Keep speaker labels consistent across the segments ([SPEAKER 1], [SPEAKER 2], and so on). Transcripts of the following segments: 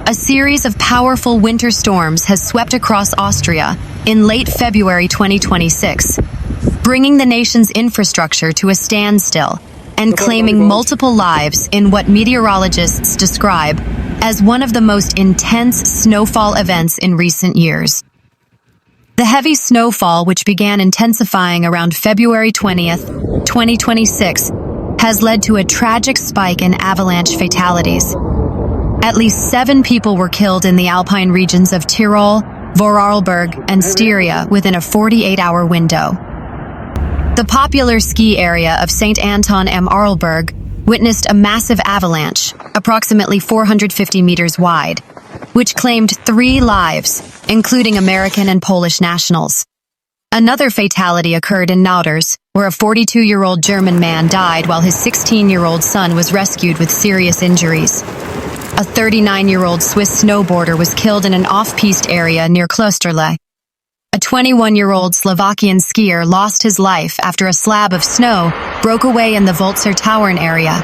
[SPEAKER 1] A series of powerful winter storms has swept across Austria in late February 2026, bringing the nation's infrastructure to a standstill and claiming multiple lives in what meteorologists describe as one of the most intense snowfall events in recent years. The heavy snowfall, which began intensifying around February 20th, 2026, has led to a tragic spike in avalanche fatalities. At least 7 people were killed in the Alpine regions of Tyrol, Vorarlberg, and Styria within a 48-hour window. The popular ski area of St. Anton am Arlberg witnessed a massive avalanche, approximately 450 meters wide, which claimed 3 lives, including American and Polish nationals. Another fatality occurred in Nauders, where a 42-year-old German man died while his 16-year-old son was rescued with serious injuries. A 39-year-old Swiss snowboarder was killed in an off-piste area near Klösterle. A 21-year-old Slovakian skier lost his life after a slab of snow broke away in the Wölzer Tauern area.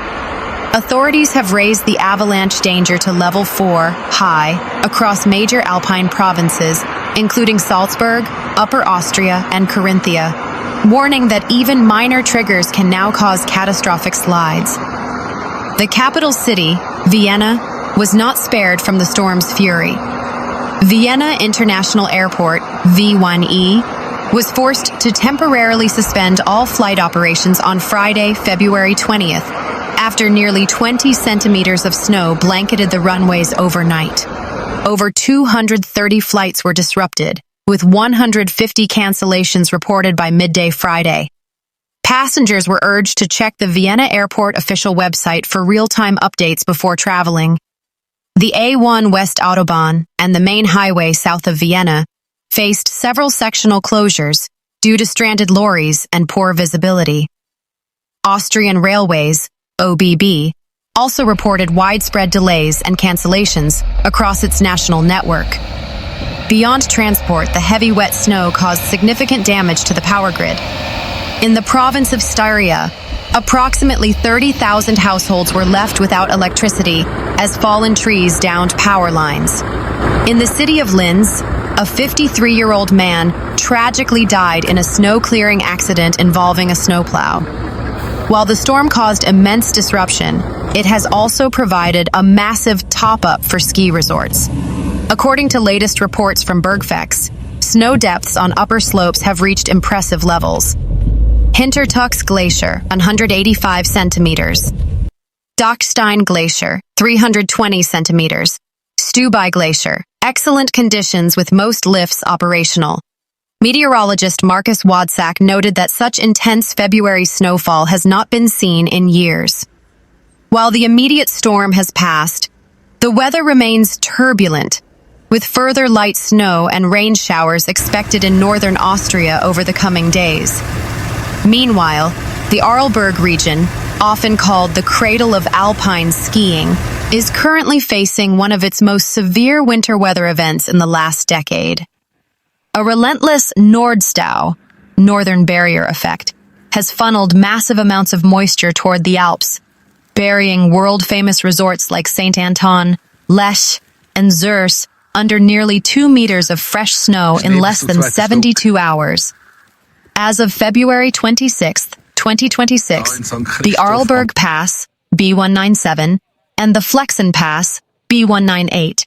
[SPEAKER 1] Authorities have raised the avalanche danger to level 4, high, across major Alpine provinces, including Salzburg, Upper Austria, and Carinthia, warning that even minor triggers can now cause catastrophic slides. The capital city, Vienna, was not spared from the storm's fury. Vienna International Airport, V1E, was forced to temporarily suspend all flight operations on Friday, February 20th, after nearly 20 centimeters of snow blanketed the runways overnight. Over 230 flights were disrupted, with 150 cancellations reported by midday Friday. Passengers were urged to check the Vienna airport official website for real-time updates before traveling. The A1 Westautobahn and the main highway south of Vienna faced several sectional closures due to stranded lorries and poor visibility. Austrian Railways, OBB, also reported widespread delays and cancellations across its national network. Beyond transport, the heavy wet snow caused significant damage to the power grid. In the province of Styria, approximately 30,000 households were left without electricity as fallen trees downed power lines. In the city of Linz, a 53-year-old man tragically died in a snow-clearing accident involving a snowplow. While the storm caused immense disruption, it has also provided a massive top-up for ski resorts. According to latest reports from Bergfex, snow depths on upper slopes have reached impressive levels. Hintertux Glacier, 185 centimeters. Dockstein Glacier, 320 centimeters. Stubai Glacier, excellent conditions with most lifts operational. Meteorologist Marcus Wadsack noted that such intense February snowfall has not been seen in years. While the immediate storm has passed, the weather remains turbulent, with further light snow and rain showers expected in northern Austria over the coming days. Meanwhile, the Arlberg region, often called the cradle of Alpine skiing, is currently facing one of its most severe winter weather events in the last decade. A relentless Nordstau, northern barrier effect, has funneled massive amounts of moisture toward the Alps, burying world-famous resorts like St. Anton, Lech, and Zürs under nearly 2 meters of fresh snow in less than 72 hours. As of February 26, 2026, the Arlberg Pass, B197, and the Flexen Pass, B198,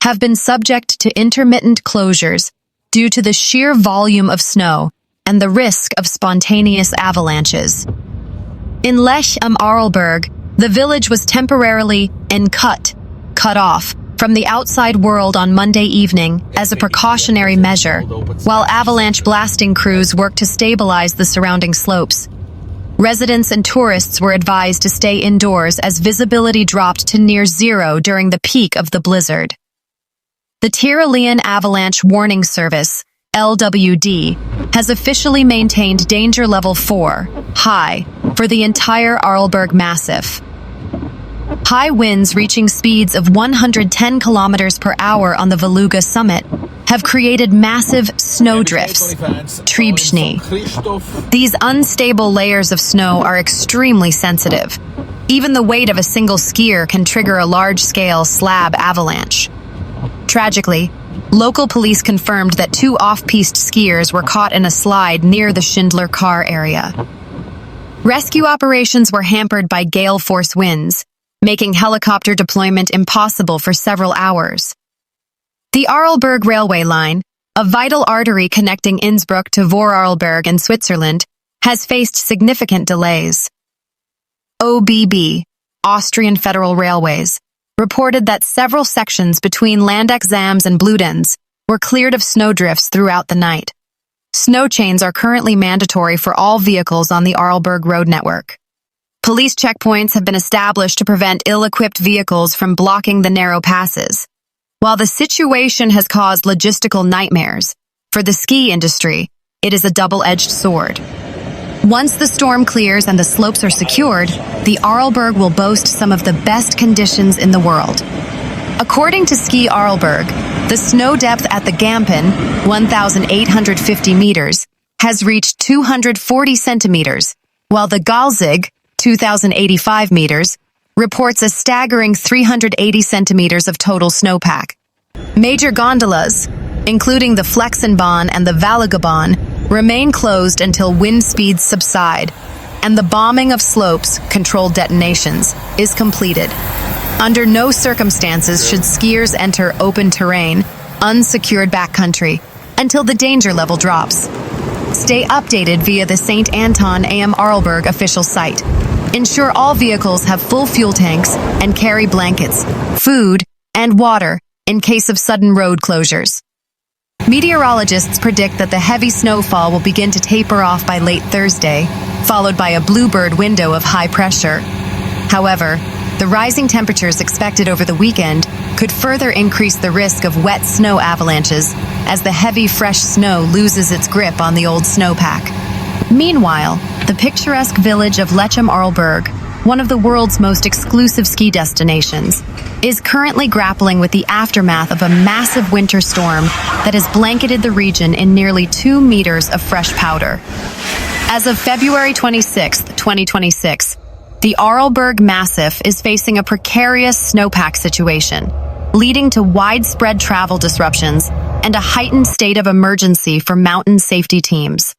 [SPEAKER 1] have been subject to intermittent closures due to the sheer volume of snow and the risk of spontaneous avalanches. In Lech am Arlberg, the village was temporarily cut off from the outside world on Monday evening as a precautionary measure, while avalanche blasting crews worked to stabilize the surrounding slopes. Residents and tourists were advised to stay indoors as visibility dropped to near zero during the peak of the blizzard. The Tyrolean Avalanche Warning Service, LWD, has officially maintained danger level 4, high, for the entire Arlberg Massif. High winds reaching speeds of 110 kilometers per hour on the Veluga summit have created massive snowdrifts, Triebschnee. These unstable layers of snow are extremely sensitive. Even the weight of a single skier can trigger a large-scale slab avalanche. Tragically, local police confirmed that 2 off-piste skiers were caught in a slide near the Schindler car area. Rescue operations were hampered by gale force winds, making helicopter deployment impossible for several hours. The Arlberg railway line, a vital artery connecting Innsbruck to Vorarlberg in Switzerland, has faced significant delays. OBB, Austrian Federal Railways, reported that several sections between Landexams and Bludenz were cleared of snowdrifts throughout the night. Snow chains are currently mandatory for all vehicles on the Arlberg road network. Police checkpoints have been established to prevent ill-equipped vehicles from blocking the narrow passes. While the situation has caused logistical nightmares, for the ski industry, it is a double-edged sword. Once the storm clears and the slopes are secured, the Arlberg will boast some of the best conditions in the world. According to Ski Arlberg, the snow depth at the Gampen, 1,850 meters, has reached 240 centimeters, while the Galzig, 2,085 meters, reports a staggering 380 centimeters of total snowpack. Major gondolas, including the Flexenbahn and the Valligabahn, remain closed until wind speeds subside, and the bombing of slopes, controlled detonations, is completed. Under no circumstances should skiers enter open terrain, unsecured backcountry, until the danger level drops. Stay updated via the St. Anton AM Arlberg official site. Ensure all vehicles have full fuel tanks and carry blankets, food, and water in case of sudden road closures. Meteorologists predict that the heavy snowfall will begin to taper off by late Thursday, followed by a bluebird window of high pressure. However, the rising temperatures expected over the weekend could further increase the risk of wet snow avalanches as the heavy, fresh snow loses its grip on the old snowpack. Meanwhile, the picturesque village of Lech-Arlberg, one of the world's most exclusive ski destinations, is currently grappling with the aftermath of a massive winter storm that has blanketed the region in nearly 2 meters of fresh powder. As of February 26, 2026, the Arlberg Massif is facing a precarious snowpack situation, leading to widespread travel disruptions and a heightened state of emergency for mountain safety teams.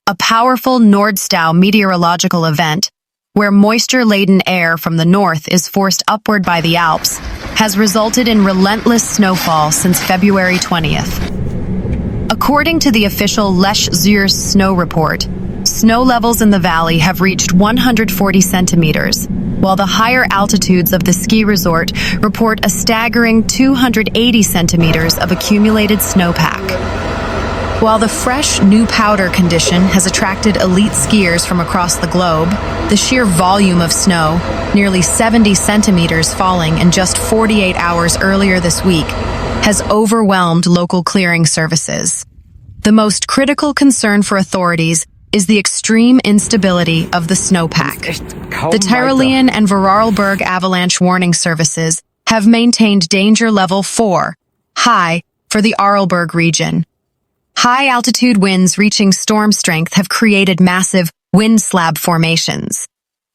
[SPEAKER 1] A powerful Nordstau meteorological event, where moisture-laden air from the north is forced upward by the Alps, has resulted in relentless snowfall since February 20th. According to the official Lech-Zürs snow report, snow levels in the valley have reached 140 centimeters, while the higher altitudes of the ski resort report a staggering 280 centimeters of accumulated snowpack. While the fresh, new powder condition has attracted elite skiers from across the globe, the sheer volume of snow, nearly 70 centimeters falling in just 48 hours earlier this week, has overwhelmed local clearing services. The most critical concern for authorities is the extreme instability of the snowpack. The Tyrolean and Vorarlberg avalanche warning services have maintained danger level 4, high, for the Arlberg region. High-altitude winds reaching storm strength have created massive wind slab formations.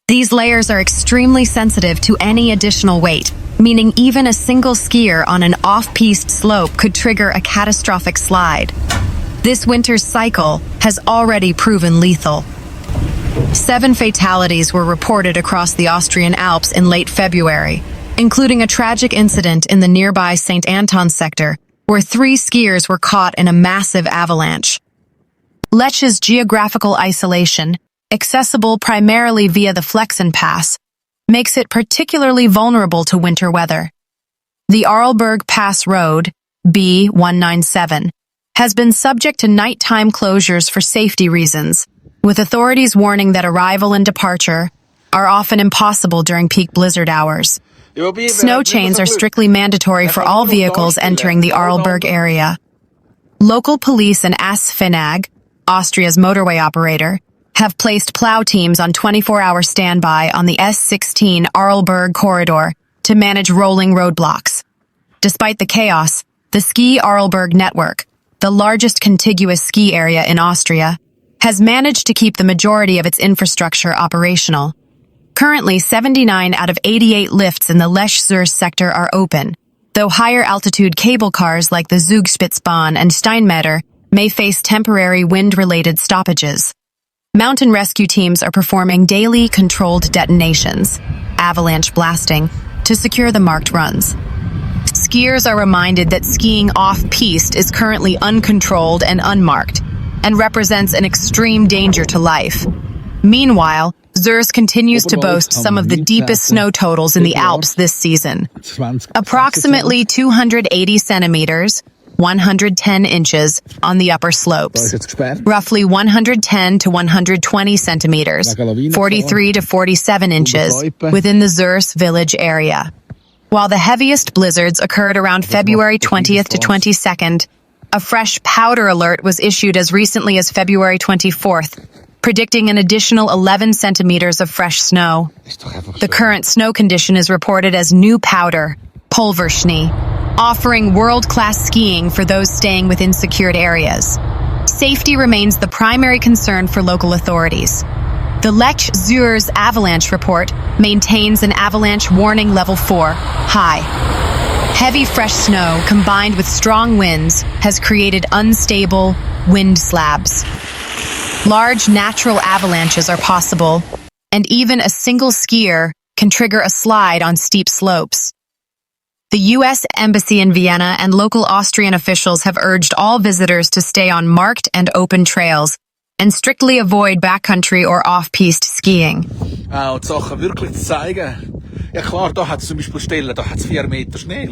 [SPEAKER 1] These layers are extremely sensitive to any additional weight, meaning even a single skier on an off-piste slope could trigger a catastrophic slide. This winter's cycle has already proven lethal. 7 fatalities were reported across the Austrian Alps in late February, including a tragic incident in the nearby St. Anton sector, where 3 skiers were caught in a massive avalanche. Lech's geographical isolation, accessible primarily via the Flexen Pass, makes it particularly vulnerable to winter weather. The Arlberg Pass Road, B197, has been subject to nighttime closures for safety reasons, with authorities warning that arrival and departure are often impossible during peak blizzard hours. Snow chains are strictly mandatory for all vehicles entering the Arlberg area. Local police and ASFINAG, Austria's motorway operator, have placed plow teams on 24-hour standby on the S16 Arlberg corridor to manage rolling roadblocks. Despite the chaos, the Ski Arlberg network, the largest contiguous ski area in Austria, has managed to keep the majority of its infrastructure operational. Currently, 79 out of 88 lifts in the Lech-Zürs sector are open, though higher altitude cable cars like the Zugspitzbahn and Steinmähder may face temporary wind-related stoppages. Mountain rescue teams are performing daily controlled detonations, avalanche blasting, to secure the marked runs. Skiers are reminded that skiing off-piste is currently uncontrolled and unmarked, and represents an extreme danger to life. Meanwhile, Zürs continues to boast some of the deepest snow totals in the Alps this season. Approximately 280 centimeters, 110 inches on the upper slopes. Roughly 110 to 120 centimeters, 43 to 47 inches, within the Zürs village area. While the heaviest blizzards occurred around February 20th to 22nd, a fresh powder alert was issued as recently as February 24th, predicting an additional 11 centimeters of fresh snow. The current snow condition is reported as new powder, Pulverschnee, offering world-class skiing for those staying within secured areas. Safety remains the primary concern for local authorities. The Lech-Zürs avalanche report maintains an avalanche warning level 4, high. Heavy fresh snow combined with strong winds has created unstable wind slabs. Large natural avalanches are possible, and even a single skier can trigger a slide on steep slopes. The U.S. Embassy in Vienna and local Austrian officials have urged all visitors to stay on marked and open trails and strictly avoid backcountry or off-piste skiing.
[SPEAKER 2] Und Sachen wirklich zu zeigen. Ja klar, da hat es zum Beispiel Stellen, da hat es 4 Meter Schnee.